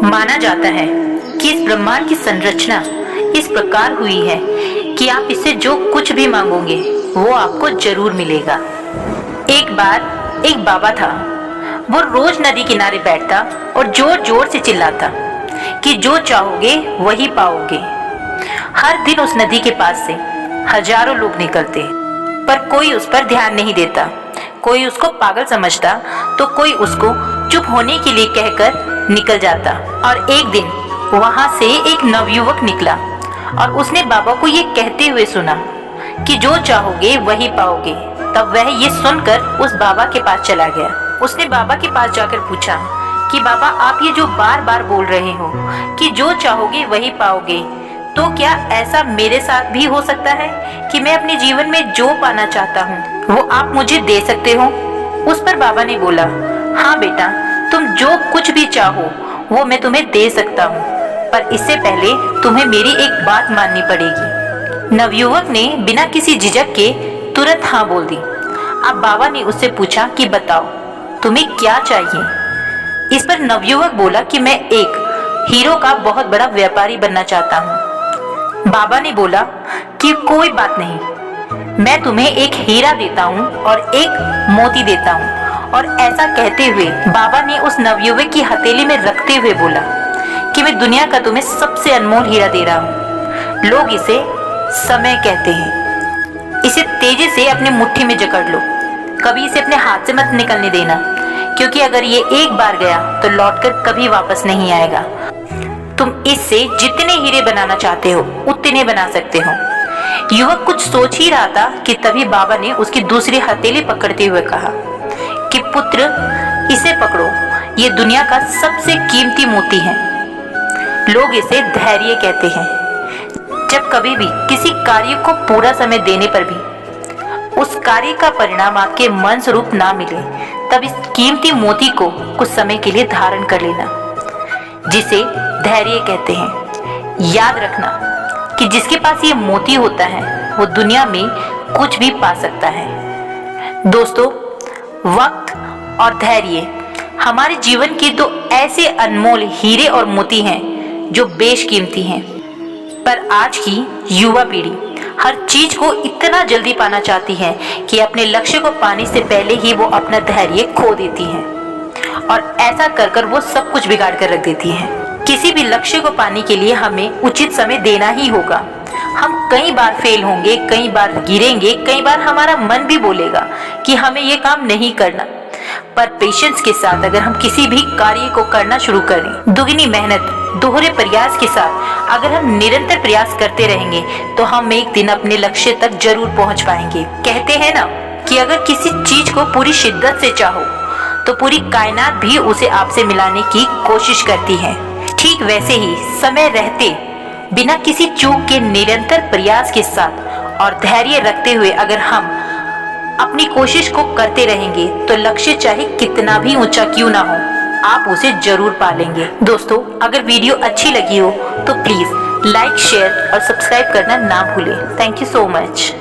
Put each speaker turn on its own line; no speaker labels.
माना जाता है कि इस ब्रह्मांड की संरचना इस प्रकार हुई है कि आप इससे जो कुछ भी मांगोगे वो आपको जरूर मिलेगा। एक बार एक बाबा था। वो रोज नदी किनारे बैठता और जोर जोर से चिल्लाता कि जो चाहोगे वही पाओगे। हर दिन उस नदी के पास से हजारों लोग निकलते, पर कोई उस पर ध्यान नहीं देता। कोई उसको पागल समझता तो कोई उसको चुप होने के लिए कहकर निकल जाता। और एक दिन वहां से एक नवयुवक निकला और उसने बाबा को ये कहते हुए सुना कि जो चाहोगे वही पाओगे। तब वह ये सुनकर उस बाबा के पास चला गया। उसने बाबा के पास जाकर पूछा कि बाबा, आप ये जो बार बार बोल रहे हो कि जो चाहोगे वही पाओगे, तो क्या ऐसा मेरे साथ भी हो सकता है कि मैं अपने जीवन में जो पाना चाहता हूँ वो आप मुझे दे सकते हो? उस पर बाबा ने बोला, हाँ बेटा, तुम जो कुछ भी चाहो वो मैं तुम्हें दे सकता हूँ, पर इससे पहले तुम्हें मेरी एक बात माननी पड़ेगी। नवयुवक ने बिना किसी झिझक के तुरंत हाँ बोल दी। अब बाबा ने उससे पूछा कि बताओ तुम्हें क्या चाहिए। इस पर नवयुवक बोला कि मैं एक हीरो का बहुत बड़ा व्यापारी बनना चाहता हूँ। बाबा ने बोला कि कोई बात नहीं, मैं तुम्हें एक हीरा देता हूँ और एक मोती देता हूँ। और ऐसा कहते हुए बाबा ने उस नवयुवक की हथेली में रखते हुए बोला कि मैं दुनिया का तुम्हें सबसे अनमोल हीरा दे रहा हूँ। लोग इसे समय कहते हैं। इसे तेजी से अपनी मुट्ठी में जकड़ लो, कभी इसे अपने हाथ से मत निकलने देना, क्योंकि अगर ये एक बार गया तो लौटकर कभी वापस नहीं आएगा। तुम इससे जितने हीरे बनाना चाहते हो उतने बना सकते हो। युवक कुछ सोच ही रहा था कि तभी बाबा ने उसकी दूसरी हथेली पकड़ते हुए कहा कि पुत्र, इसे पकड़ो, ये दुनिया का सबसे कीमती मोती है। लोग इसे धैर्य कहते हैं। जब कभी भी किसी कार्य को पूरा समय देने पर भी उस कार्य का परिणाम आपके मन स्वरूप ना मिले, तब इस कीमती मोती को कुछ समय के लिए धारण कर लेना, जिसे धैर्य कहते हैं। याद रखना कि जिसके पास ये मोती होता है वो दुनिया में कुछ भी पा सकता है। दोस्तों, वक्त और धैर्य हमारे जीवन के दो ऐसे अनमोल हीरे और मोती हैं जो बेशकीमती हैं। पर आज की युवा पीढ़ी हर चीज को इतना जल्दी पाना चाहती है कि अपने लक्ष्य को पाने से पहले ही वो अपना धैर्य खो देती है, और ऐसा कर कर वो सब कुछ बिगाड़ कर रख देती है। किसी भी लक्ष्य को पाने के लिए हमें उचित समय देना ही होगा। हम कई बार फेल होंगे, कई बार गिरेंगे, कई बार हमारा मन भी बोलेगा कि हमें ये काम नहीं करना, पर पेशेंस के साथ अगर हम किसी भी कार्य को करना शुरू करें, दुगनी मेहनत, दोहरे प्रयास के साथ अगर हम निरंतर प्रयास करते रहेंगे तो हम एक दिन अपने लक्ष्य तक जरूर पहुंच पाएंगे। कहते हैं ना कि अगर किसी चीज को पूरी शिद्दत से चाहो तो पूरी कायनात भी उसे आपसे मिलाने की कोशिश करती है। ठीक वैसे ही समय रहते बिना किसी चूक के निरंतर प्रयास के साथ और धैर्य रखते हुए अगर हम अपनी कोशिश को करते रहेंगे तो लक्ष्य चाहे कितना भी ऊंचा क्यों ना हो, आप उसे जरूर पा लेंगे। दोस्तों, अगर वीडियो अच्छी लगी हो तो प्लीज लाइक, शेयर और सब्सक्राइब करना ना भूलें। Thank you so much.